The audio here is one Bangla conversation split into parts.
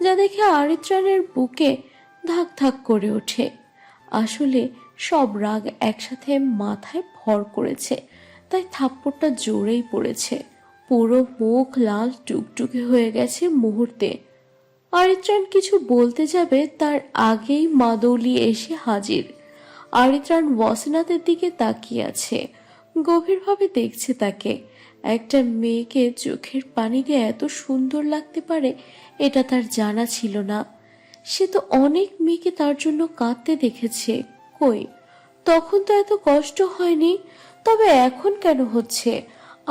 যা দেখে আরিত্রাণের বুকে ধাক ধাক করে ওঠে। আসলে সব রাগ একসাথে মাথায় ভর করেছে, তাই থাপ্পড়টা জোরেই পড়েছে। পুরো মুখ লাল টুকটুকে হয়ে গেছে মুহূর্তে। আরিত্রাণ কিছু বলতে যাবে তার আগেই মাদৌলি এসে হাজির। আরিত্রাণ ওয়াসিনাথের দিকে তাকিয়ে আছে, গভীরভাবে দেখছে তাকে। একটা মেয়েকে চোখের পানি দিয়ে এত সুন্দর লাগতে পারে এটা তার জানা ছিল না। সে তো অনেক মেয়েকে তার জন্য কাঁদতে দেখেছে, কই তখন তো এত কষ্ট হয়নি, তবে এখন কেন হচ্ছে?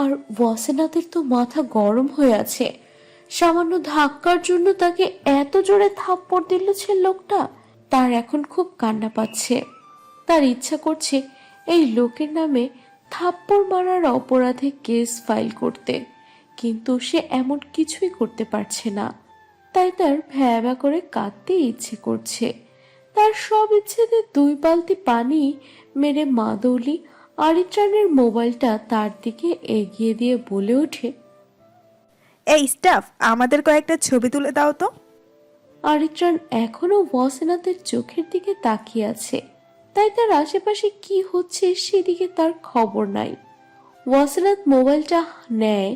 আর ওয়াসিনাথের তো মাথা গরম হয়ে আছে। সামান্য ধাক্কার জন্য তাকে এত জোরে থাপ্পড় দিল সে লোকটা। তার এখন খুব কান্না পাচ্ছে। তার ইচ্ছা করছে এই লোকের নামে থাপ্পড় মারার অপরাধে কেস ফাইল করতে, কিন্তু সে এমন কিছুই করতে পারছে না। তাই তার ভ্যাবা করে কাঁদতে ইচ্ছে করছে। তার সব ইচ্ছেতে 2 বালতি পানি মেরে মাদৌলি আরিত্রাণের মোবাইলটা তার দিকে এগিয়ে দিয়ে বলে ওঠে, এই স্টাফ, আমাদের কয়েকটা ছবি তুলে দাও তো। আরিত্রাণ এখনো ওয়াসিনাথের চোখের দিকে তাকিয়ে আছে, তাই তার আশেপাশে কি হচ্ছে সেদিকে তার খবর নাই। ওয়াসিনাথ মোবাইলটা নেয়,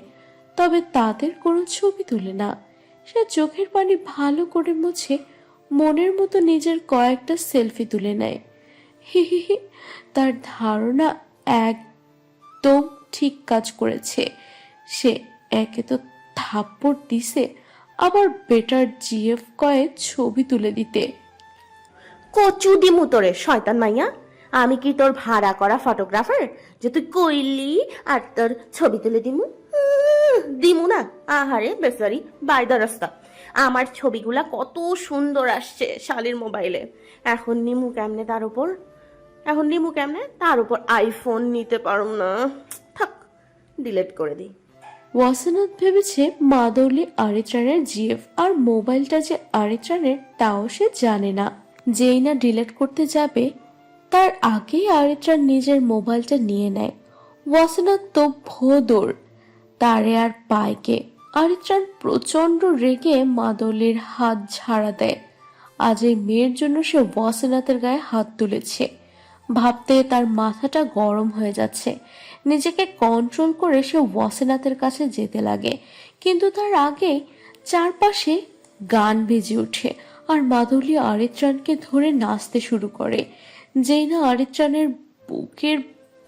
তবে তাদের কোনো ছবি তুলে না। সে চোখের পানি ভালো করে মুছে মনের মতো নিজের কয়েকটা সেলফি তুলে নেয়। হি হি হি, তার ধারণা একদম ঠিক কাজ করেছে। সে একে তো থাপ্পড় দিছে, আবার বেটার জিএফ কয়েক ছবি তুলে দিতে। কচু দিমু তোরে শয়তান মাইয়া। আমি কি তোর ভাড়া করা ফটোগ্রাফার যে তুই কইলি আর তোর ছবি তুলে দিমু? দিমু না? আহারে বেচারি বাইদা রাস্তা। আমার ছবিগুলা কত সুন্দর আসছে শালির মোবাইলে। এখন নিমু কেমনে তার উপর আইফোন নিতে পারুম না। থাক, ডিলিট করে দিই। ওয়াসিনাথ ভেবেছে মাদৌলি আরিত্রাণের জিএফ, আর মোবাইলটা যে আরিত্রাণের তাও সে জানে না। যেই না ডিলিট করতে যাবে তার আগেই আরিত্রাণ নিজের মোবাইলটা নিয়ে নেয়। ওয়াসিনাথ তো ভোদর, তারে আর পায়কে। আরিত্রাণ প্রচন্ড রেগে মাদৌলির হাত ঝাড়া দেয়। আজ এই মেয়ের জন্য সে ওয়াসিনাথের গায়ে হাত তুলেছে ভাবতে তার মাথাটা গরম হয়ে যাচ্ছে। নিজেকে কন্ট্রোল করে সে ওয়াসিনাথের কাছে যেতে লাগে, কিন্তু তার আগে চারপাশে গান বেজে ওঠে আর মাদুলি আরিত্রাণকে ধরে নাচতে শুরু করে। যেই না আরিত্রাণের বুকের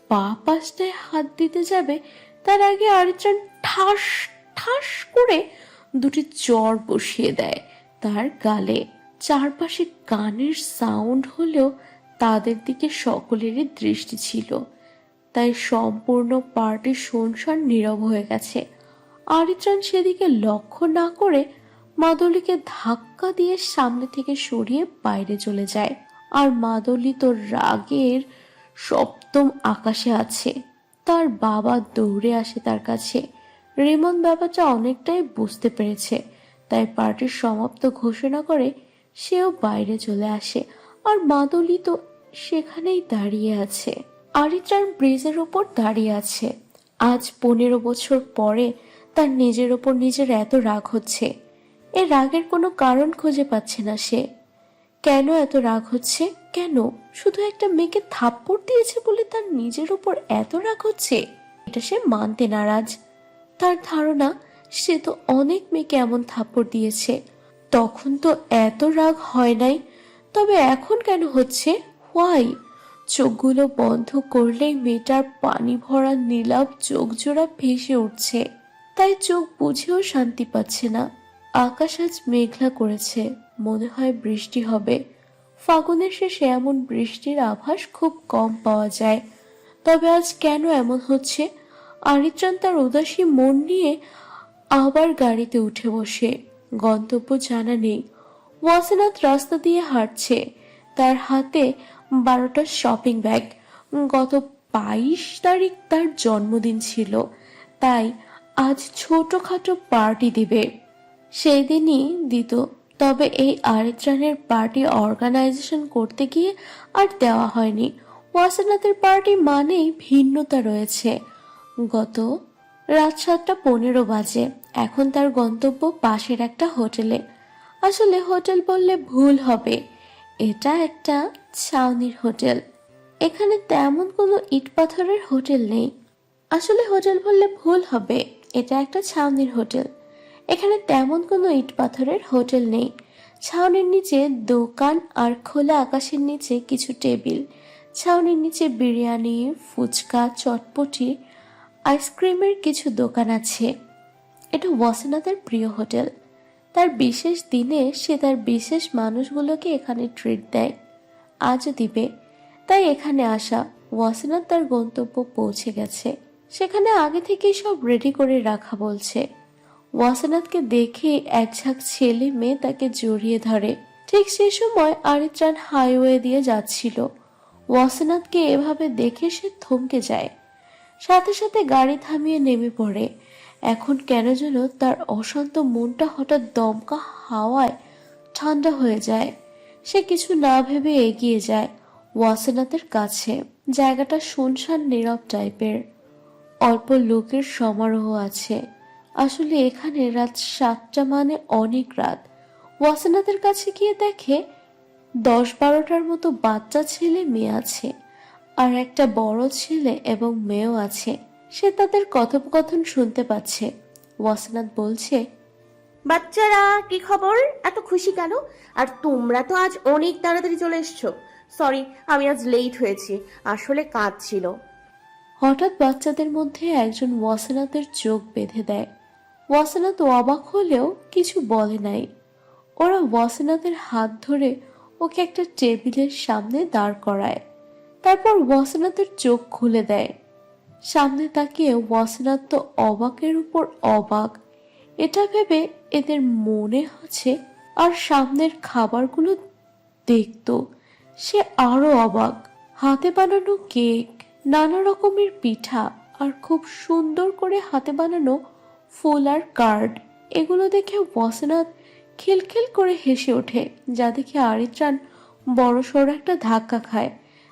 বাঁ পাশটায় হাত দিতে যাবে তার আগে আরিত্রাণ ঠাস ঠাস করে 2টি চড় বসিয়ে দেয় তার গালে। চারপাশে গানের সাউন্ড হলেও তাদের দিকে সকলেরই দৃষ্টি ছিল, তাই সম্পূর্ণ পার্টি শুনশান নীরব হয়ে গেছে। আরিত্রাণ সেদিকে লক্ষ্য না করে মাদুলিকে ধাক্কা দিয়ে সামনে থেকে সরিয়ে বাইরে চলে যায়। আর মাদুলি তো রাগের সপ্তম আকাশে আছে। তার বাবা দৌড়ে আসে তার কাছে। রেমন ব্যাপারটা অনেকটাই বুঝতে পেরেছে, তাই পার্টির সমাপ্ত ঘোষণা করে সেও বাইরে চলে আসে। আর মাদুলি তো সেখানেই দাঁড়িয়ে আছে। আরিত্রাণ ব্রিজের ওপর দাঁড়িয়ে আছে। আজ 15 বছর পরে তার নিজের ওপর নিজের এত রাগ হচ্ছে। এ রাগের কোনো কারণ খুঁজে পাচ্ছে না সে। কেন এত রাগ হচ্ছে? কেন শুধু একটা মেয়েকে থাপ্পড় দিয়েছে বলে তার নিজের ওপর এত রাগ হচ্ছে? এটা সে মানতে নারাজ। তার ধারণা সে তো অনেক মেয়েকে এমন থাপ্পড় দিয়েছে, তখন তো এত রাগ হয় নাই, তবে এখন কেন হচ্ছে? হোয়াই? চোখগুলো বন্ধ করলেই মেয়েটার পানি ভরা নীলাভ চোখ জোড়া ভেসে উঠছে, তাই চোখ বুঝেও শান্তি পাচ্ছে না। আকাশ আজ মেঘলা করেছে, মনে হয় বৃষ্টি হবে। ফাগুনের শেষে এমন বৃষ্টির আভাস খুব কম পাওয়া যায়, তবে আজ কেন এমন হচ্ছে? আরিত্রাণ তার উদাসী মন নিয়ে আবার গাড়িতে উঠে বসে। গন্তব্য জানা নেই। ওয়াসিনাথ রাস্তা দিয়ে হাঁটছে, তার হাতে 12টা শপিং ব্যাগ। গত 22 তারিখ তার জন্মদিন ছিল, তাই আজ ছোটখাটো পার্টি দিবে। সেই দিনই দিত, তবে এই আরিত্রাণের পার্টি অর্গানাইজেশন করতে গিয়ে আর দেওয়া হয়নি। ওয়াসিনাথের পার্টি মানেই ভিন্নতা রয়েছে। গত রাত 7:15 বাজে। এখন তার গন্তব্য পাশের একটা হোটেলে। আসলে হোটেল বললে ভুল হবে, এটা একটা ছাউনির হোটেল। এখানে তেমন কোনো ইট পাথরের হোটেল নেই। আসলে হোটেল বললে ভুল হবে, এটা একটা ছাউনির হোটেল। এখানে তেমন কোনো ইট পাথরের হোটেল নেই। ছাউনির নিচে দোকান আর খোলা আকাশের নিচে কিছু টেবিল। ছাউনির নিচে বিরিয়ানি, ফুচকা, চটপটি, আইসক্রিমের কিছু দোকান আছে। এটা ওয়াসিনাথের প্রিয় হোটেল। তার বিশেষ দিনে সে তার বিশেষ মানুষগুলোকে এখানে ট্রিট দেয়, আজও দিবে। তাই এখানে আসা। ওয়াসিনাথ তার গন্তব্য পৌঁছে গেছে। সেখানে আগে থেকেই সব রেডি করে রাখা বলছে। ওয়াসিনাথকে দেখে এক ঝাঁক ছেলে মেয়ে তাকে জড়িয়ে ধরে। ঠিক সে সময় আরিত্রান হাইওয়ে দিয়ে যাচ্ছিল। ওয়াসিনাথকে এভাবে দেখে সে থমকে যায়, সাথে সাথে গাড়ি থামিয়ে নেমে পড়ে। এখন কেন যেন তার অশান্ত মনটা হঠাৎ দমকা হাওয়ায় ঠান্ডা হয়ে যায়। সে কিছু না ভেবে এগিয়ে যায় ওয়াসিনাথের কাছে। জায়গাটা শুনশান নীরব টাইপের, অল্প লোকের সমারোহ আছে। আসলে এখানে রাত 7টা মানে অনেক রাত। ওয়াসিনাথের কাছে গিয়ে দেখে 10-12টার মতো বাচ্চা ছেলে মেয়ে আছে, আর একটা বড় ছেলে এবং মেয়েও আছে। সে তাদের কথোপকথন শুনতে পাচ্ছে। ওয়াসিনাথ বলছে, বাচ্চারা কি খবর, এত খুশি কেন? আর তোমরা তো আজ অনেক তাড়াতাড়ি চলে এসছো। সরি, আমি আজ লেট হয়েছি, আসলে কাজ ছিল। হঠাৎ বাচ্চাদের মধ্যে একজন ওয়াসিনাথের চোখ বেঁধে দেয়। ওয়াসিনাথ অবাক হলেও কিছু বলে নাই। ওরা ওয়াসিনাথের হাত ধরে ওকে একটা টেবিলের সামনে দাঁড় করায়। তারপর ওয়াসিনাথের চোখ খুলে দেয়। সামনে তাকিয়ে ওয়াসিনাথ তো অবাকের উপর অবাক। এটা ভেবে এদের মনে হচ্ছে আর সামনের খাবারগুলো দেখতো সে আরো অবাক। হাতে বানানো কেক, নানা রকমের পিঠা, আর খুব সুন্দর করে হাতে বানানো ফুল আর কার্ড। এগুলো দেখে ওয়াসিনাথ খিলখিল করে হেসে ওঠে, যা দেখে আরিত্রান বড়সড় একটা ধাক্কা খায়।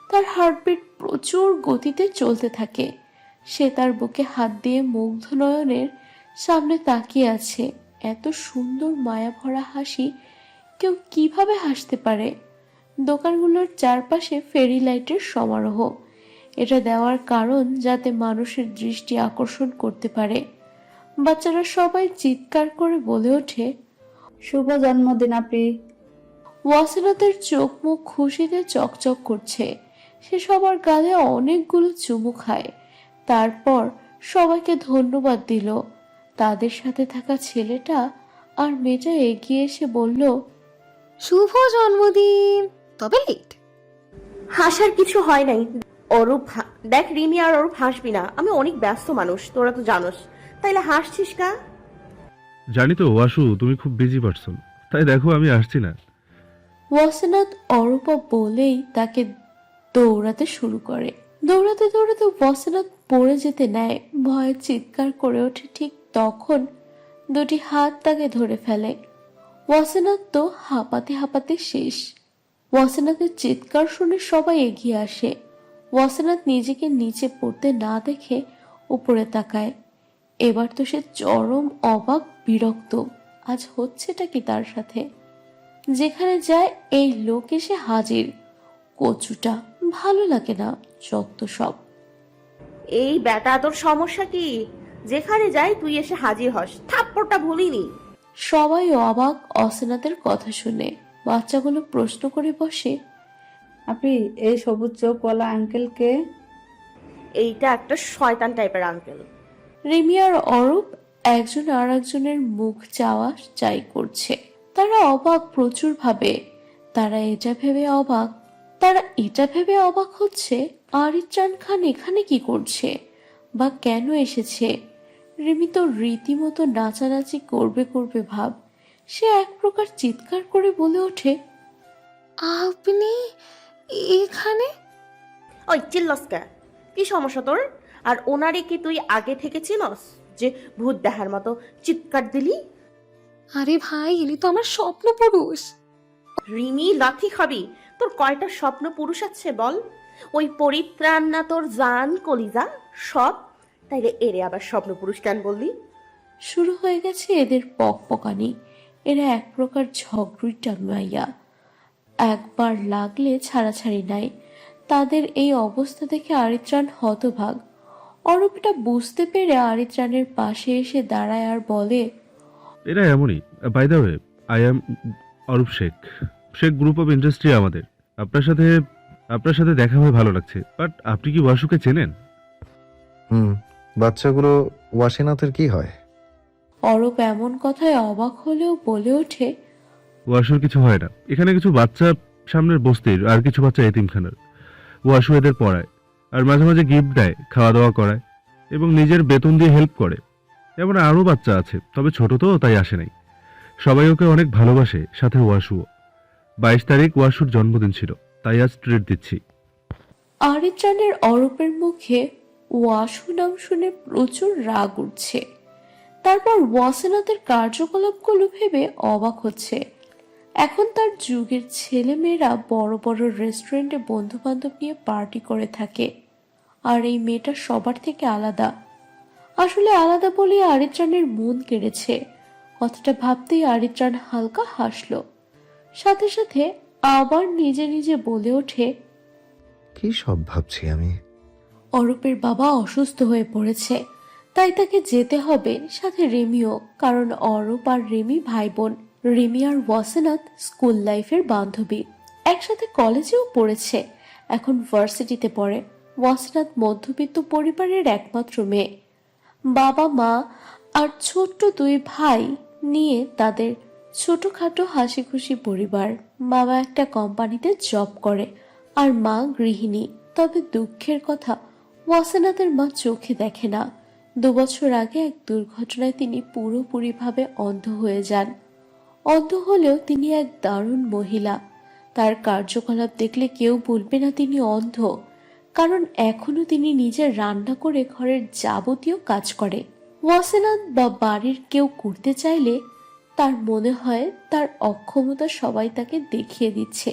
তার হার্টবিট প্রচুর গতিতে চলতে থাকে। সে তার বুকে হাত দিয়ে মুগ্ধ নয়নের সামনে তাকিয়ে আছে। এত সুন্দর মায়া ভরা হাসি কেউ কিভাবে হাসতে পারে? দোকানগুলোর চারপাশে ফেরি লাইটের সমারোহ। এটা দেওয়ার কারণ যাতে মানুষের দৃষ্টি আকর্ষণ করতে পারে। বাচ্চারা সবাই চিৎকার করে বলে ওঠে, শুভ জন্মদিন আপি। ওয়াসিনাথের চোখ মুখ খুশিতে চকচক করছে। সে সবার গালে অনেকগুলো চুমু খায়। তারপর সবাইকে ধন্যবাদ দিল। তাদের সাথে থাকা ছেলেটা আর মেয়েটা এগিয়ে এসে বলল, শুভ জন্মদিন। তবে লেট। হাসার কিছু হয় নাই। দেখ রিমি আর অরূপ হাসবি না, আমি অনেক ব্যস্ত মানুষ, তোরা তো জানোস। তাইলে হাসছিস কা? জানি তো ওয়াসু, তুমি খুব বিজি পারসন, তাই দেখো আমি আসছি না। ওয়াসিনাথ অরূপা বলেই তাকে দৌড়াতে শুরু করে। দৌড়াতে দৌড়াতে ওয়াসিনাথ পড়ে যেতে নেয়। ভয়ে চিৎকার করে ওঠে। ঠিক তখন দুটি হাত তাকে ধরে ফেলে। ওয়াসিনাথ তো হাঁপাতে হাঁপাতে শেষ। ওয়াসিনাথের চিৎকার শুনে সবাই এগিয়ে আসে। ওয়াসিনাথ নিজেকে নিচে পড়তে না দেখে উপরে তাকায়। এবার তো সে চরম অবাক, বিরক্ত। আজ হচ্ছেটা কি তার সাথে? যেখানে যায় এই লোক এসে হাজির। কচুটা ভালো লাগে না, যত সব। এই বেটা, তোর সমস্যা কি? যেখানে যাই তুই এসে হাজির হস, থাপ্পড়টা ভুলিনি। সবাই অবাক অসিনাথের কথা শুনে। বাচ্চাগুলো প্রশ্ন করে বসে, আপি, এই সবুজ চোখওয়ালা আঙ্কেলকে? এইটা একটা শয়তান টাইপের আঙ্কেল। রিমি আর অরূপ একজন আর একজনের মুখ চাওয়া চাই করছে। তারা অবাক প্রচুর ভাবে। তারা এটা ভেবে অবাক হচ্ছে আরিত্রান খান এখানে কি করছে বা কেন এসেছে। রিমি তো রীতিমতো নাচানাচি করবে ভাব। সে এক প্রকার চিৎকার করে বলে ওঠে, আপনি এখানে? ওই চিল্লসকা, কি সমস্যা তোর? আর ওনারে কি তুই আগে থেকে চিনস যে ভূত দেখার মতো চিৎকার দিলি? আরে ভাই, ইনি তো আমার স্বপ্ন পুরুষ। রিমি, লাথি খাবি? তোর কয়টা স্বপ্ন পুরুষ আছে বল? ওই পরিত্রাণ না তোর জান, কলিজা সব? তাইলে এরে আবার স্বপ্ন পুরুষ কেন বললি? শুরু হয়ে গেছে এদের পকপকানি। এরা এক প্রকার ঝগড়ুইটা মাইয়া, একবার লাগলে ছাড়াছাড়ি নাই। তাদের এই অবস্থা দেখে আরিত্রাণ হতভাগ। অরূপ এটা বুঝতে পেরে আরিত্রাণের পাশে এসে দাঁড়ায় আর বলে, এরা এমনই। By the way, I am Arup Sheikh. Sheikh group of industry আমাদের। আপনার সাথে দেখা হয়ে ভালো লাগছে। বাট আপনি কি ওয়াসুকে চেনেন? বাচ্চাগুলো ওয়াসিনাথের কি হয়? অরূপ এমন কথায় অবাক হলেও বলে ওঠে, ওয়াসুর কিছু হয় না। এখানে কিছু বাচ্চা সামনের বস্তির, আর কিছু বাচ্চা এতিমখানার। ওয়াসু এদের পড়ায়, আর মাঝে মাঝে গিফট দেয়, খাওয়া দাওয়া করায় এবং নিজের বেতন দিয়ে হেল্প করে। এমন আরও বাচ্চা আছে, তবে ছোট তো, তাই আসে নাই। সবাই ওকে অনেক ভালোবাসে, সাথে ওয়াসুও। 22 তারিখ ওয়াসুর জন্মদিন ছিল, তাই আজ ট্রিট দিচ্ছি। আরিত্রাণের অরূপের মুখে ওয়াসু নাম শুনে প্রচুর রাগ উঠছে। তারপর ওয়াসিনাথের কার্যকলাপগুলো ভেবে অবাক হচ্ছে। এখন তার যুগের ছেলে মেয়েরা বড় বড় রেস্টুরেন্টে বন্ধু বান্ধব নিয়ে পার্টি করে থাকে, আর এই মেয়েটা সবার থেকে আলাদা। আসলে আলাদা বলে আরিত্রাণের মন কেড়েছে। কথাটা ভাবতেই আরিত্রাণ হালকা হাসলো, সাথে সাথে আবার নিজে নিজে বলে ওঠে, কি সব ভাবছি আমি। অরূপের বাবা অসুস্থ হয়ে পড়েছে, তাই তাকে যেতে হবে, সাথে রেমিও। কারণ অরূপ আর রেমি ভাই বোন। রেমি আর ওয়াসিনাথ স্কুল লাইফের বান্ধবী, একসাথে কলেজেও পড়েছে, এখন ভার্সিটিতে পড়ে। ওয়াসিনাথ মধ্যবিত্ত পরিবারের একমাত্র মেয়ে। বাবা মা আর ছোট্ট 2 ভাই নিয়ে তাদের ছোটখাটো হাসি খুশি পরিবার। বাবা একটা কোম্পানিতে জব করে আর মা গৃহিণী। তবে দুঃখের কথা, ওয়াসিনাথের মা চোখে দেখে না। 2 বছর আগে এক দুর্ঘটনায় তিনি পুরোপুরিভাবে অন্ধ হয়ে যান। অন্ধ হলেও তিনি এক দারুণ মহিলা। তার কার্যকলাপ দেখলে কেউ বলবে না তিনি অন্ধ, কারণ এখনো তিনি নিজে রান্না করে ঘরের যাবতীয় কাজ করে। ওয়াসিনাথ বা বাড়ির কেউ করতে চাইলে তার মনে হয় তার অক্ষমতা সবাই তাকে দেখিয়ে দিচ্ছে,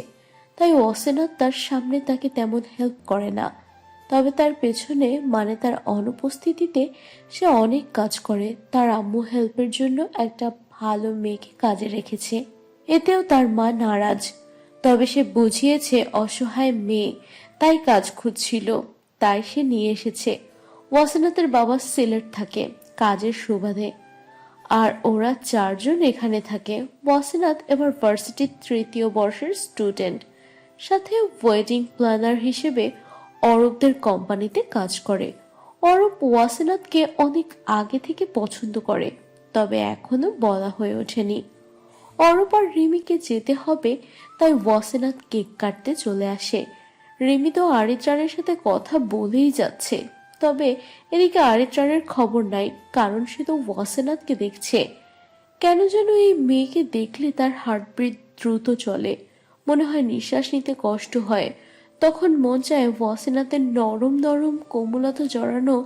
তাই ওয়াসিনাথ তার সামনে তাকে তেমন হেল্প করে না। তবে তার পেছনে, মানে তার অনুপস্থিতিতে, সে অনেক কাজ করে। তার আম্মু হেল্পের জন্য একটা ভালো মেয়েকে কাজে রেখেছে, এতেও তার মা নারাজ। তবে সে বুঝিয়েছে অসহায় মেয়ে, তাই কাজ খুঁজছিল, তাই সে নিয়ে এসেছে। ওয়াসিনাথের বাবা সিলেট থাকে কাজের সুবাদে, আর ওরা 4 জন এখানে থাকে। ওয়াসিনাথ এবার ভার্সিটির 3য় বর্ষের স্টুডেন্ট, সাথে ওয়েডিং প্ল্যানার হিসেবে অরূপদের কোম্পানিতে কাজ করে। অরূপ ওয়াসিনাথকে অনেক আগে থেকে পছন্দ করে, তবে এখনো বলা হয়ে ওঠেনি। অরূপ আর রিমিকে যেতে হবে, তাই ওয়াসিনাথ কেক কাটতে চলে আসে। রিমি তো আরিত্রাণের সাথে কথা বলেই যাচ্ছে, তবে এদিকে আরিত্রাণের খবর নাই, কারণ সে তো ওয়াসিনাথকে দেখছে। কেন যেন এই মেয়েকে দেখলে তার হার্টবিট দ্রুত চলে, মনে হয় নিঃশ্বাস নিতে কষ্ট হয়। তখন মন চায় ওয়াসিনাথের নরম নরম কোমলতা জড়ানো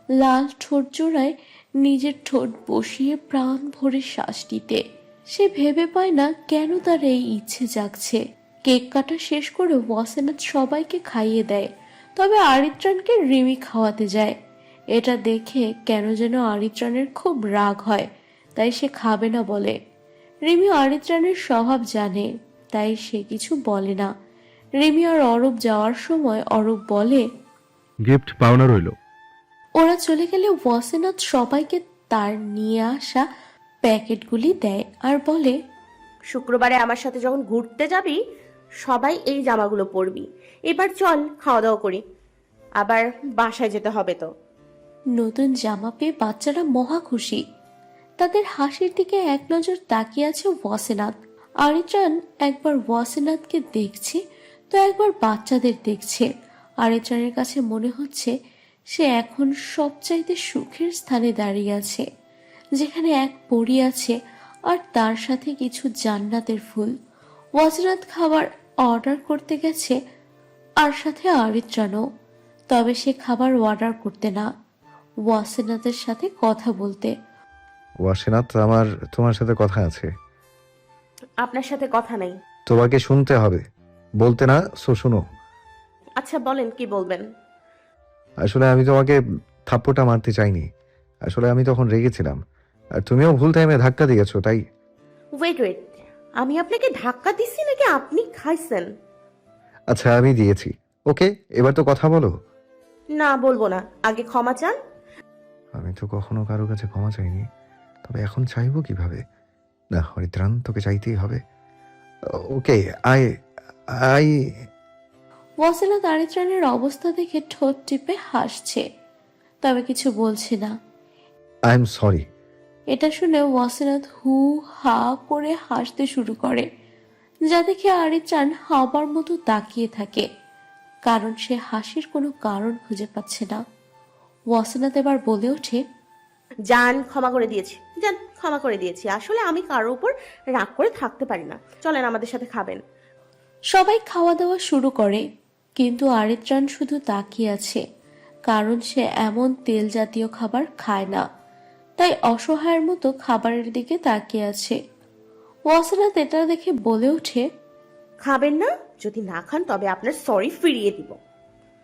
লাল ঠোঁট জোড়ায় নিজের ঠোঁট বসিয়ে প্রাণ ভরে শ্বাস দিতে। সে ভেবে পায় না কেন তার এই ইচ্ছে জাগছে। কেক কাটা শেষ করে ওয়াসিনাথ সবাইকে খাইয়ে দেয়, তবে আরিত্রাণকে রিমি খাওয়াতে যায়। এটা দেখে কেন যেন আরিত্রাণের খুব রাগ হয়, তাই সে খাবে না বলে। রিমি আরিত্রাণের স্বভাব জানে, তাই সে কিছু বলে না। রিমি আর অরূপ যাওয়ার সময় অরূপ বলে, গিফট পাওনা রইল। ওরা চলে গেলে ওয়াসিনাথ সবাইকে তার নিয়ে আসা প্যাকেটগুলি দেয় আর বলে, শুক্রবারে আমার সাথে যখন ঘুরতে যাবি সবাই এই জামাগুলো পরবি। এবার চল খাওয়া দাওয়া করি, আবার বাসায় যেতে হবে তো। নতুন জামা পেয়ে বাচ্চারা মহা খুশি। তাদের হাসির দিকে এক নজর তাকিয়ে আছে ওয়াসিনাথ। আরিত্রাণ একবার ওয়াসিনাথকে দেখছে, তো একবার বাচ্চাদের দেখছে। আরিত্রাণের কাছে মনে হচ্ছে সে এখন সবচাইতে সুখের স্থানে দাঁড়িয়ে আছে, যেখানে এক পরী আছে আর তার সাথে কিছু জান্নাতের ফুল। ওয়াসিনাথ খাবার অর্ডার করতে গেছে, আর সাথে আরিত্রাণও। তবে সে খাবার অর্ডার করতে না, ওয়াসিনাথের সাথে কথা বলতে। ওয়াসিনাথ, তোমার সাথে কথা আছে। আপনার সাথে কথা নাই। তোমাকে শুনতে হবে, বলতে না, শুনো। আচ্ছা বলেন, কি বলবেন? আসলে আমি তোমাকে থাপ্পড়টা মারতে চাইনি। আসলে আমি তখন রেগেছিলাম, আর তুমিও ভুল টাইমে ধাক্কা দিয়েছো, তাই। ওয়েট ওয়েট, আমি আপনাকে ধাক্কা দিচ্ছি নাকি আপনি খাইছেন? আচ্ছা আমি দিয়েছি, ওকে এবার তো কথা বলো। না, বলবো না, আগে ক্ষমা চান। আমি তো কখনো কারো কাছে ক্ষমা চাইনি, তবে এখন চাইবো কিভাবে? না হরিদ্রান, তোকে চাইতেই হবে। ওকে, আই আই ওয়াসিনাত আরিত্রানের অবস্থা দেখে ঠোঁট টিপে হাসছে, তবে কিছু বলছে না। I am sorry. এটা শুনে ওয়াসিনাত হু হা করে হাসতে শুরু করে, যা দেখে আরিত্রান হাবার মতো তাকিয়ে থাকে, কারণ সে হাসির কোনো কারণ খুঁজে পাচ্ছে না। ওয়াসিনাত এবার বলে ওঠে, যান, ক্ষমা করে দিয়েছি, যান, ক্ষমা করে দিয়েছি। আসলে আমি কারোর উপর রাগ করে থাকতে পারি না। চলেন, আমাদের সাথে খাবেন। সবাই খাওয়া দাওয়া শুরু করে, কিন্তু আরিত্রান শুধু তাকিয়ে আছে, কারণ সে এমন তেল জাতীয় খাবার খায় না, তাই অসহায়ের মতো খাবারের দিকে তাকিয়ে আছে। ওয়াসিনাত এটা দেখে বলে ওঠে, খাবেন না? যদি না খান তবে আপনার সরি ফিরিয়ে দিব।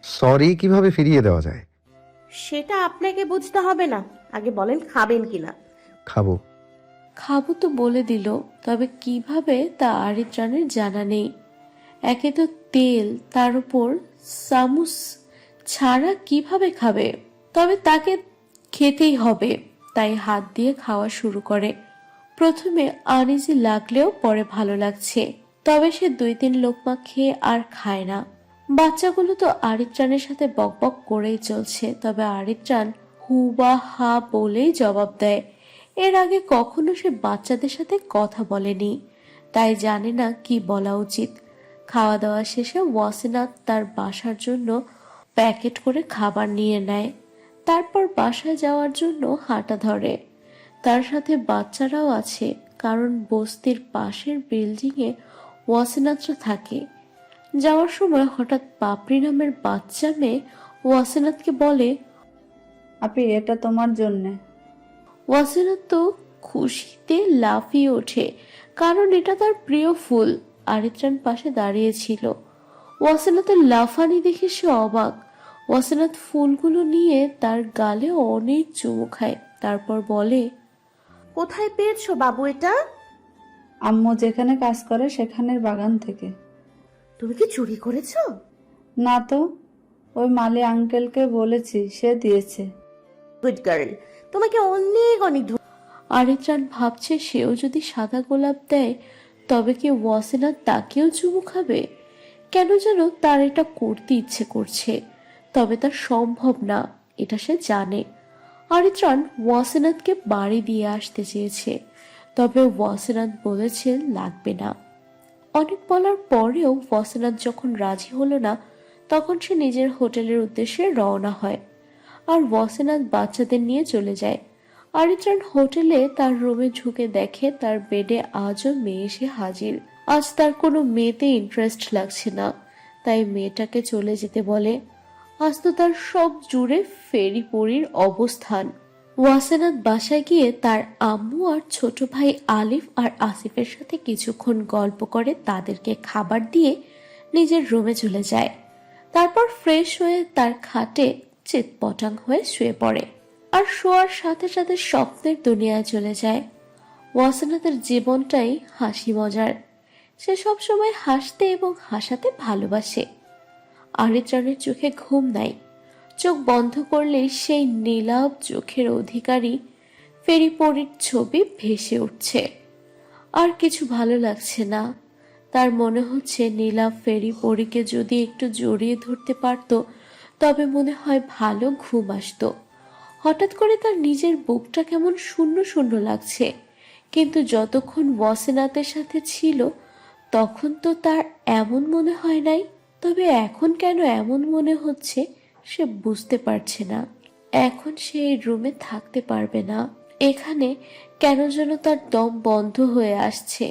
সরি কিভাবে ফিরিয়ে দেওয়া যায়? সেটা আপনাকে বুঝতে হবে না, আগে বলেন খাবেন কিনা। খাবো। খাবো তো বলে দিল, তবে কিভাবে তা আরিত্রানের জানা নেই। একে তো তেল, তার উপর চামচ ছাড়া কিভাবে খাবে? তবে তাকে খেতেই হবে, তাই হাত দিয়ে খাওয়া শুরু করে। প্রথমে আনইজি লাগলেও পরে ভালো লাগছে, তবে সে 2-3 লোকমা খেয়ে আর খায় না। বাচ্চাগুলো তো আরিত্রানের সাথে বকবক করেই চলছে, তবে আরিত্রান হু বা হা বলেই জবাব দেয়। এর আগে কখনো সে বাচ্চাদের সাথে কথা বলেনি, তাই জানে না কি বলা উচিত। খাওয়া দাওয়া শেষে ওয়াসিনাত তার বাসার জন্য প্যাকেট করে খাবার নিয়ে নেয়, তারপর বাসায় যাওয়ার জন্য হাঁটা ধরে। তার সাথে বাচ্চারাও আছে, কারণ বস্তির পাশের বিল্ডিংয়ে ওয়াসিনাতরা থাকে। যাওয়ার সময় হঠাৎ পাপড়ি নামের বাচ্চা মেয়ে ওয়াসিনাতকে বলে, আপি এটা তোমার জন্যে। ওয়াসিনাত তো খুশিতে লাফিয়ে ওঠে, কারণ এটা তার প্রিয় ফুল। আরিত্রান পাশে দাঁড়িয়েছিল। ওয়াসিনাতের লাফানি দেখে সে অবাক। ওয়াসিনাত ফুলগুলো নিয়ে তার গালে অনেক চুমু খায়, তারপর বলে, কোথায় পেয়েছো বাবু এটা? আম্মু যেখানে কাজ করে সেখানের বাগান থেকে। তুমি কি চুরি করেছো? না তো, ওই মালি আঙ্কেলকে বলেছি, সে দিয়েছে। গুড গার্ল, তোমাকে অনেক অনেক আরিত্রান ভাবছে সেও যদি সাদা গোলাপ দেয় তবে কি ওয়াসিনাত তাকেও চুমু খাবে। কেন যেন তার এটা করতে ইচ্ছে করছে, তবে তা সম্ভব না, এটা সে জানে। আরিত্রান ওয়াসিনাতকে বাড়ি দিয়ে আসতে চেয়েছে, তবে ওয়াসিনাত বলেছে লাগবে না। অনেক বলার পরেও ওয়াসিনাত যখন রাজি হলো না, তখন সে নিজের হোটেলের উদ্দেশ্যে রওনা হয়, আর ওয়াসিনাত বাচ্চাদের নিয়ে চলে যায়। আরিত্রান হোটেলে তার রুমে ঢুকে দেখে তার বেডে আজও মেয়ে এসে হাজির। আজ তার কোনো মেয়েতে ইন্টারেস্ট লাগছে না, তাই মেয়েটাকে চলে যেতে বলে। আজ তো তার সব জুড়ে ফেরি পরির অবস্থান। ওয়াসিনাত বাসায় গিয়ে তার আম্মু আর ছোট ভাই আলিফ আর আসিফের সাথে কিছুক্ষণ গল্প করে তাদেরকে খাবার দিয়ে নিজের রুমে চলে যায়। তারপর ফ্রেশ হয়ে তার খাটে চিৎপটাং হয়ে শুয়ে পড়ে, আর শোয়ার সাথে সাথে স্বপ্নের দুনিয়ায় চলে যায়। ওয়াসিনাতের জীবনটাই হাসি মজার, সে সবসময় হাসতে এবং হাসাতে ভালোবাসে। আরিত্রানের চোখে ঘুম নাই, চোখ বন্ধ করলেই সেই নীলাভ চোখের অধিকারী ফেরি পরীর ছবি ভেসে উঠছে। আর কিছু ভালো লাগছে না, তার মনে হচ্ছে নীলাভ ফেরি পরীকে যদি একটু জড়িয়ে ধরতে পারত তবে মনে হয় ভালো ঘুম আসতো। হঠাৎ করে তার নিজের বুকটা কেমন শূন্য শূন্য লাগছে, কিন্তু যতক্ষণ ওয়াসিনাতের সাথে ছিল তখন তো তার এমন মনে হয় নাই। তবে এখন কেন এমন মনে হচ্ছে সে বুঝতে পারছে না। এখন সে এই রুমে থাকতে পারবে না, এখানে কেন যেন তার দম বন্ধ হয়ে আসছে,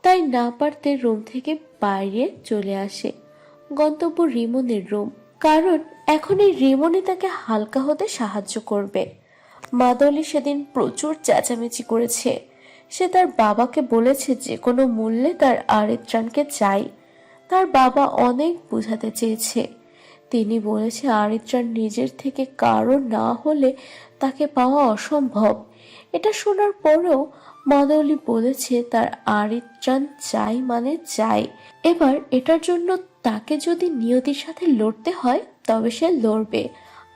তাই না পারতে রুম থেকে বাইরে চলে আসে। গন্তব্য রিমনের রুম, কারণ এখন এই রিমনই তাকে হালকা হতে সাহায্য করবে। মাদলি সেদিন প্রচুর চেঁচামেচি করেছে, সে তার বাবাকে বলেছে যে কোনো মূল্যে তার আরিত্রানকে চাই। তার বাবা অনেক বোঝাতে চেয়েছে, তিনি বলেছে আরিত্রান নিজের থেকে কারো না হলে তাকে পাওয়া অসম্ভব। এটা শোনার পরেও মাদৌলি বলেছে তার আরিত্রাণ চাই মানে চাই। এবার এটার জন্য তাকে যদি নিয়তির সাথে লড়তে হয় তবে সে লড়বে।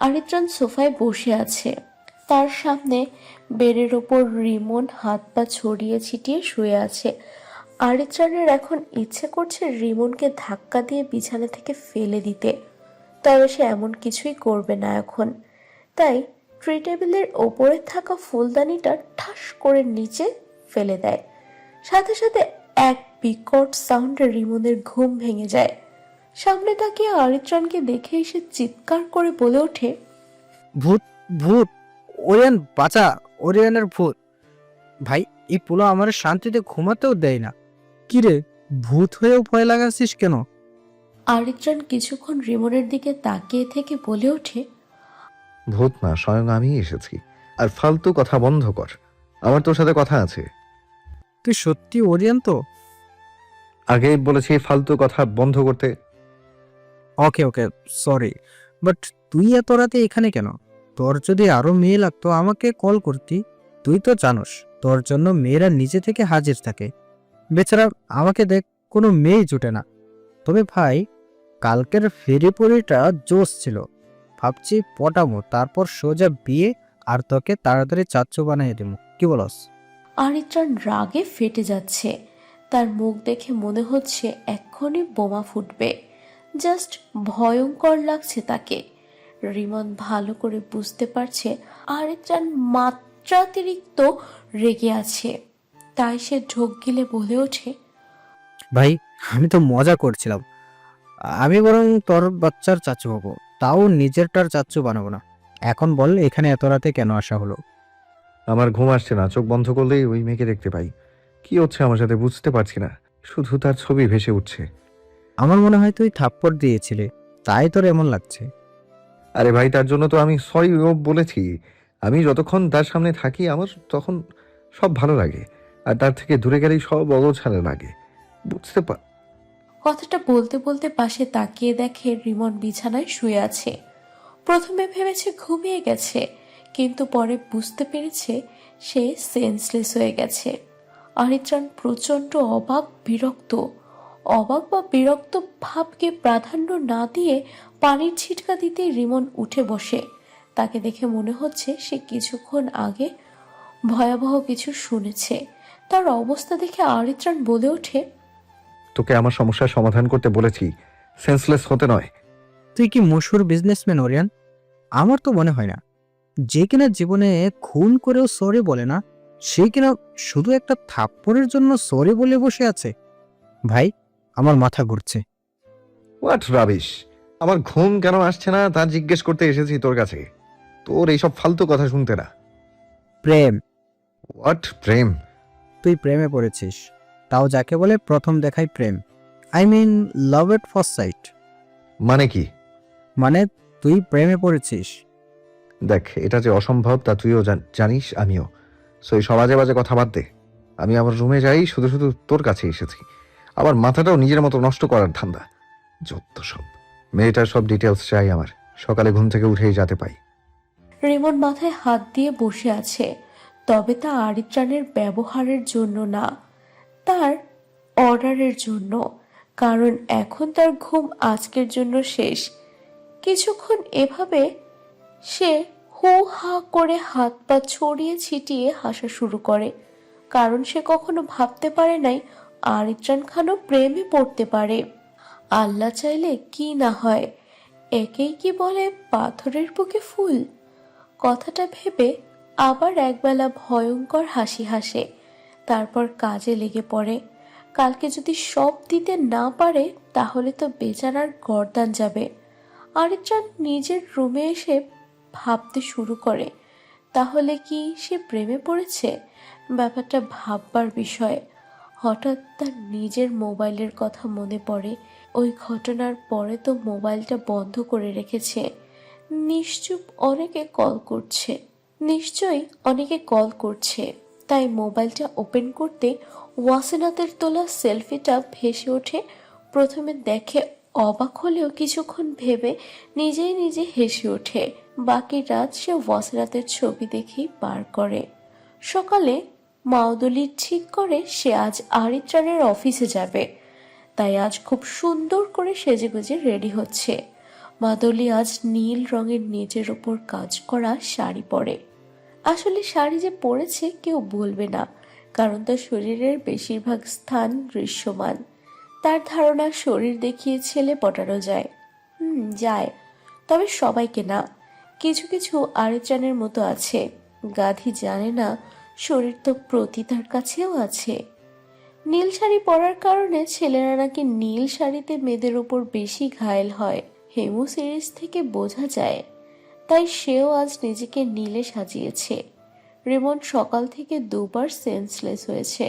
আরিত্রাণ সোফায় বসে আছে, তার সামনে বেডের ওপর রিমন হাত পা ছড়িয়ে ছিটিয়ে শুয়ে আছে। আরিত্রাণের এখন ইচ্ছে করছে রিমনকে ধাক্কা দিয়ে বিছানা থেকে ফেলে দিতে, তবে সে এমন কিছুই করবে না এখন। তাই ট্রি টেবিলের ওপরে থাকা ফুলদানিটা ঠাস করে নিচে ফেলে দেয়। সাথে সাথে এক বিকট সাউন্ডে রিমনের ঘুম ভেঙে যায়। সামনে তাকিয়ে আরিত্রাণকে দেখে এসে চিৎকার করে বলে ওঠে, ভূত ভূত, ওরিয়ান বাঁচা, ওরিয়ানের ভূত। ভাই এই পোলা আমার শান্তিতে ঘুমাতেও দেয় না। কিরে, ভূত হয়েও ভয় লাগাচ্ছিস কেন? আরিত্রাণ কিছুক্ষণ রিমনের দিকে তাকিয়ে থেকে বলে ওঠে, ভূত না, স্বয়ং আমি এসেছি। আর ফালতু কথা বন্ধ কর, আমার তোর সাথে কথা আছে। তুই সত্যি ওরিয়ান তো? আগেই বলেছি ফালতু কথা বন্ধ করতে। ওকে ওকে, সরি, বাট তুই এত রাতে এখানে কেন? তোর যদি আরো মেয়ে লাগতো আমাকে কল করতি। তুই তো জানোস তোর জন্য মেয়েরা নিজে থেকে হাজির থাকে। বেচারা আমাকে দেখ, কোনো মেয়ে জুটে না। তবে ভাই, কালকের ফেরি পরিটা জোশ ছিল। ভাবছি পটামো, তারপর সোজা বিয়ে, আর তোকে তাড়াতাড়ি চাচ্চু বানিয়ে দেবো। কি বলস? আরিত্রাণ রাগে ফেটে যাচ্ছে। তার মুখ দেখে মনে হচ্ছে এক্ষুনি বোমা ফুটবে। জাস্ট ভয়ঙ্কর লাগছে তাকে। রিমন ভালো করে বুঝতে পারছে আরিত্রাণ মাত্রাতিরিক্ত রেগে আছে, তাই সে ঢোক গিলে বলে ওঠে, ভাই আমি তো মজা করছিলাম। আমি বরং তোর বাচ্চার চাচু হবো, তাও নিজেরটার চাচু বানাবো না। এখন বল এখানে এত রাতে কেন আসা হলো? আমার ঘুম আসছে না, চোখ বন্ধ করলেই ওই মেয়েকে দেখতে পাই। কি হচ্ছে আমার সাথে বুঝতে পারছি না, শুধু তার ছবি ভেসে উঠছে। আমার মনে হয় তুই থাপ্পড় দিয়েছিলে, তাই তোর এমন লাগছে। আরে ভাই, তার জন্য তো আমি সরি বলেছি। আমি যতক্ষণ তার সামনে থাকি আমার তখন সব ভালো লাগে, আর তার থেকে দূরে গেলেই সব অগোছালো লাগে। বুঝতে পার। কথাটা বলতে বলতে পাশে তাকিয়ে দেখে রিমন বিছানায় শুয়ে আছে। প্রথমে ভেবেছে ঘুমিয়ে গেছে, কিন্তু পরে বুঝতে পেরেছে সে সেন্সলেস হয়ে গেছে। আরিত্রাণ প্রচণ্ড অবাক বা বিরক্ত ভাবকে প্রাধান্য না দিয়ে পানির ছিটকা দিতে রিমন উঠে বসে। তাকে দেখে মনে হচ্ছে সে কিছুক্ষণ আগে ভয়াবহ কিছু শুনেছে। তার অবস্থা দেখে আরিত্রাণ বলে ওঠে, তোকে আমার সমস্যার সমাধান করতে বলেছি, সেন্সলেস হতে নয়। তুই কি মশহুর বিজনেসম্যান ওরিয়ান? আমার তো মনে হয় না। যে কিনা জীবনে খুন করেও সরি বলে না, সে কিনা শুধু একটা থাপ্পড়ের জন্য সরি বলে বসে আছে। ভাই আমার মাথা ঘুরছে। What rubbish! আমার ঘুম কেন আসছে না তা জিজ্ঞেস করতে এসেছি তোর কাছে, তোর এইসব ফালতু কথা শুনতে না। প্রেম? হোয়াট প্রেম? তুই প্রেমে পড়েছিস, তাও যাকে বলে প্রথম দেখাই প্রেম। I mean love at first sight. মানে কি? মানে তুই প্রেমে পড়েছিস। দেখ, এটা যে অসম্ভব তা তুইও জানিস, আমিও। সো এই সমাজে বাজে কথা বাদ দে। আমি আমার রুমে যাই, শুধু শুধু তোর কাছে এসেছি। আবার মাথাটাও নিজের মতো নষ্ট করার ধান্দা। যত সব। মেয়েটার সব ডিটেলস চাই আমার, সকালে ঘুম থেকে উঠেই যাতে পাই। রিমন মাথায় হাত দিয়ে বসে আছে, তবে তা আরিত্রাণের ব্যবহারের জন্য না, তার অর্ডারের জন্য। কারণ এখন তার ঘুম আজকের জন্য শেষ। কিছুক্ষণ এভাবে সে হো হা করে হাত পা ছড়িয়ে ছিটিয়ে হাসা শুরু করে, কারণ সে কখনো ভাবতে পারে নাই আরিত্রাণ খানও প্রেমে পড়তে পারে। আল্লাহ চাইলে কি না হয়, একেই কি বলে পাথরের বুকে ফুল। কথাটা ভেবে আবার একবেলা ভয়ঙ্কর হাসি হাসে, তারপর কাজে লেগে পড়ে। কালকে যদি সব দিতে না পারে তাহলে তো বেচারার গর্দান যাবে। আরিত্রাণ নিজের রুমে এসে ভাবতে শুরু করে, তাহলে কি সে প্রেমে পড়েছে? ব্যাপারটা ভাববার বিষয়। হঠাৎ তার নিজের মোবাইলের কথা মনে পড়ে। ওই ঘটনার পরে তো মোবাইলটা বন্ধ করে রেখেছে। নিশ্চয়ই অনেকে কল করছে। তাই মোবাইলটা ওপেন করতে ওয়াসিনাতের তোলা সেলফিটা ভেসে ওঠে। প্রথমে দেখে অবাক হলেও কিছুক্ষণ ভেবে নিজেই নিজে হেসে ওঠে। বাকি রাত সে ওয়াসিনাতের ছবি দেখেই পার করে। সকালে মাওদুলি ঠিক করে সে আজ আরিত্রাণের অফিসে যাবে, তাই আজ খুব সুন্দর করে সেজেগুজে রেডি হচ্ছে। মাদুলি আজ নীল রঙের নেচের ওপর কাজ করা শাড়ি পরে। আসলে শাড়ি যে পরেছে কেউ বলবে না, কারণ তার শরীরের বেশিরভাগ স্থান দৃশ্যমান। তার ধারণা শরীর দেখিয়ে ছেলে পটানো যায়। যায়, তবে সবাইকে না। কিছু কিছু আরিচানের মতো আছে, গাধি জানে না শরীর তো প্রতিটার কাছেও আছে। নীল শাড়ি পরার কারণে ছেলেরা নাকি নীল শাড়িতে মেয়েদের ওপর বেশি ঘায়েল হয়, হেমু সিরিজ থেকে বোঝা যায়। তাই সেও আজ নিজেকে নীলে সাজিয়েছে। রেমন্ড সকাল থেকে দুবার সেন্সলেস হয়েছে।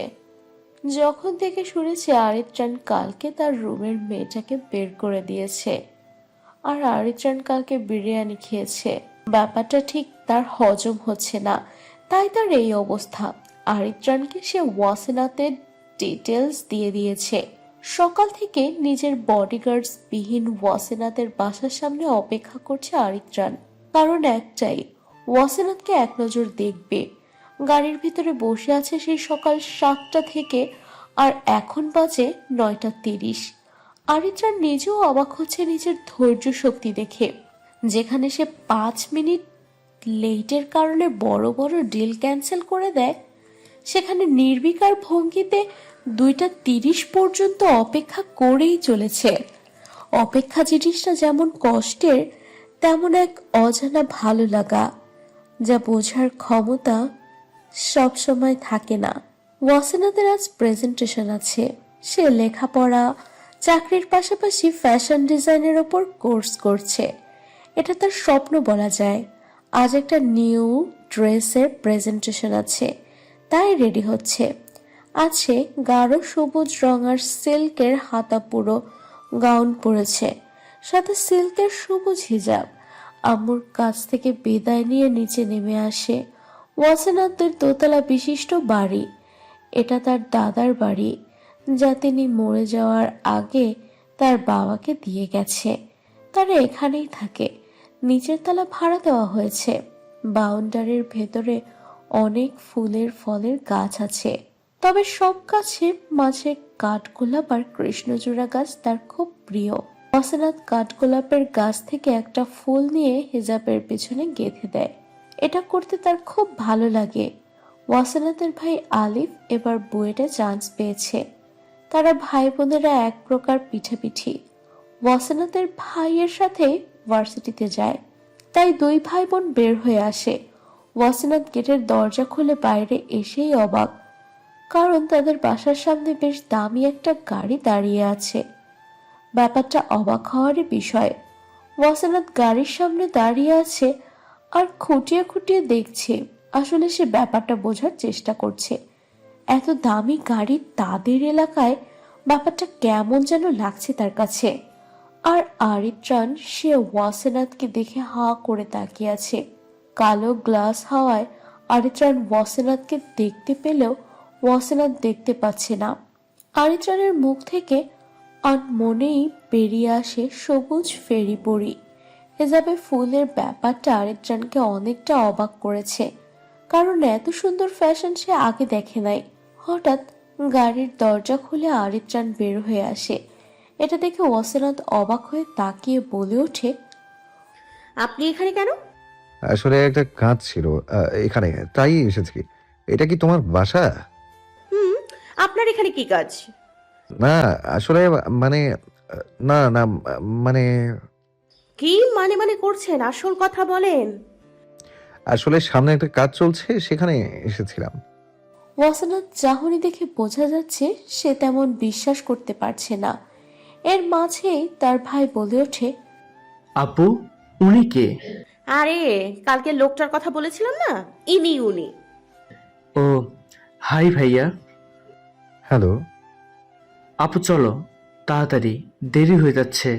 যখন থেকে শুনেছে আরিত্রাণ কালকে তার রুমের মেয়েটাকে বের করে দিয়েছে, আর আরিত্রাণ কালকে বিরিয়ানি খেয়েছে, ব্যাপারটা ঠিক তার হজম হচ্ছে না, তাই তার এই অবস্থা। আরিত্রাণকে সে ওয়াসেনাতের ডিটেলস দিয়ে দিয়েছে। সকাল থেকে নিজের বডিগার্ডস বিহীন ওয়াসেনাতের বাসার সামনে অপেক্ষা করছে আরিত্রাণ, কারণ একটাই, ওয়াসেনাতকে এক নজর দেখবে। গাড়ির ভিতরে বসে আছে সেই সকাল 7টা থেকে, আর এখন বাজে 9:30। আরিত্রাণ নিজেও অবাক হচ্ছে নিজের ধৈর্য শক্তি দেখে। যেখানে সে 5 মিনিট লেটের কারণে বড় বড় ডিল ক্যান্সেল করে দেয়, সেখানে নির্বিকার ভঙ্গিতে 2:30 পর্যন্ত অপেক্ষা করেই চলেছে। অপেক্ষা জিনিসটা যেমন কষ্টের, তেমন এক অজানা ভালো লাগা, যা বোঝার ক্ষমতা সব সময় থাকে না। ওয়াসেনাদের আজ প্রেজেন্টেশন আছে। সে লেখাপড়া, চাকরির পাশাপাশি ফ্যাশন ডিজাইনের ওপর কোর্স করছে। এটা তার স্বপ্ন বলা যায়। আজ একটা নিউ ড্রেসের প্রেজেন্টেশন আছে, তাই রেডি হচ্ছে। আছে গাঢ় সবুজ রঙার সিল্কের হাতা পুরো গাউন পরেছে, সাথে সিল্কের সবুজ হিজাব। আম্মুর কাছ থেকে বিদায় নিয়ে নিচে নেমে আসে। ওয়াসেনাদের দোতলা বিশিষ্ট বাড়ি। এটা তার দাদার বাড়ি, যা তিনি মরে যাওয়ার আগে তার বাবাকে দিয়ে গেছে। তারা এখানেই থাকে। নিচের তলা ভাড়া দেওয়া হয়েছে। বাউন্ডারির ভেতরে অনেক ফুলের ফলের গাছ আছে, তবে সব গাছের মাঝে কাঠগোলাপ আর কৃষ্ণচূড়া গাছ তার খুব প্রিয়। ওয়াসেনাত কাঠগোলাপের গাছ থেকে একটা ফুল নিয়ে হিজাবের পেছনে গেঁথে দেয়। এটা করতে তার খুব ভালো লাগে। ওয়াসেনাতের ভাই আলিফ এবার বুয়েটে চান্স পেয়েছে। তারা ভাই বোনেরা এক প্রকার পিঠাপিঠি। ওয়াসেনাতের ভাইয়ের সাথে ভার্সিটিতে যায়, তাই 2 ভাই বোন বের হয়ে আসে। ওয়াসেনাত গেটের দরজা খুলে বাইরে এসেই অবাক, কারণ তাদের বাসার সামনে বেশ দামি একটা গাড়ি দাঁড়িয়ে আছে। ব্যাপারটা অবাক হওয়ারই বিষয়। ওয়াসেনাত গাড়ির সামনে দাঁড়িয়ে আছে আর খুঁটিয়ে খুঁটিয়ে দেখছে। আসলে সে ব্যাপারটা বোঝার চেষ্টা করছে। এত দামি গাড়ি তাদের এলাকায়, ব্যাপারটা কেমন যেন লাগছে তার কাছে। আর আরিত্রাণ সে ওয়াসেনাতকে দেখে হা করে তাকিয়ে আছে। কালো গ্লাস হাওয়ায় আরিত্রাণ ওয়াসেনাতকে দেখতে পেলেও ওয়াসেনাত দেখতে পাচ্ছে না। আরিত্রাণের মুখ থেকে মনেই বেরিয়ে আসে সবুজ ফেরি পরি। হিজাবে ফুলের ব্যাপারটা আরিত্রাণকে অনেকটা অবাক করেছে, কারণ এত সুন্দর ফ্যাশন সে আগে দেখে নাই। হঠাৎ গাড়ির দরজা খুলে আরিত্রাণ বের হয়ে আসে। এটা দেখে ওয়াসেনাত অবাক হয়ে তাকিয়ে বলে ওঠে, আপনি এখানে কেন? আসলে একটা কাজ ছিল এখানে, তাই এসেছি। এটা কি তোমার বাসা? আপনার এখানে কি কাজ? না আসলে মানে না না মানে কি মানে মানে করছেন? আসল কথা বলেন। আসলে সামনে একটা কাজ চলছে, সেখানে এসেছিলাম। ওয়াসেনাত চাহনি দেখে বোঝা যাচ্ছে সে তেমন বিশ্বাস করতে পারছে না। এর মাঝেই তার ভাই বলে ওঠে, আপু, উনি কে? আরে কালকে লোকটার কথা বলেছিলাম না, উনি। ও, হাই ভাইয়া। হ্যালো। আপু চলো তাড়াতাড়ি, দেরি হয়ে যাচ্ছে।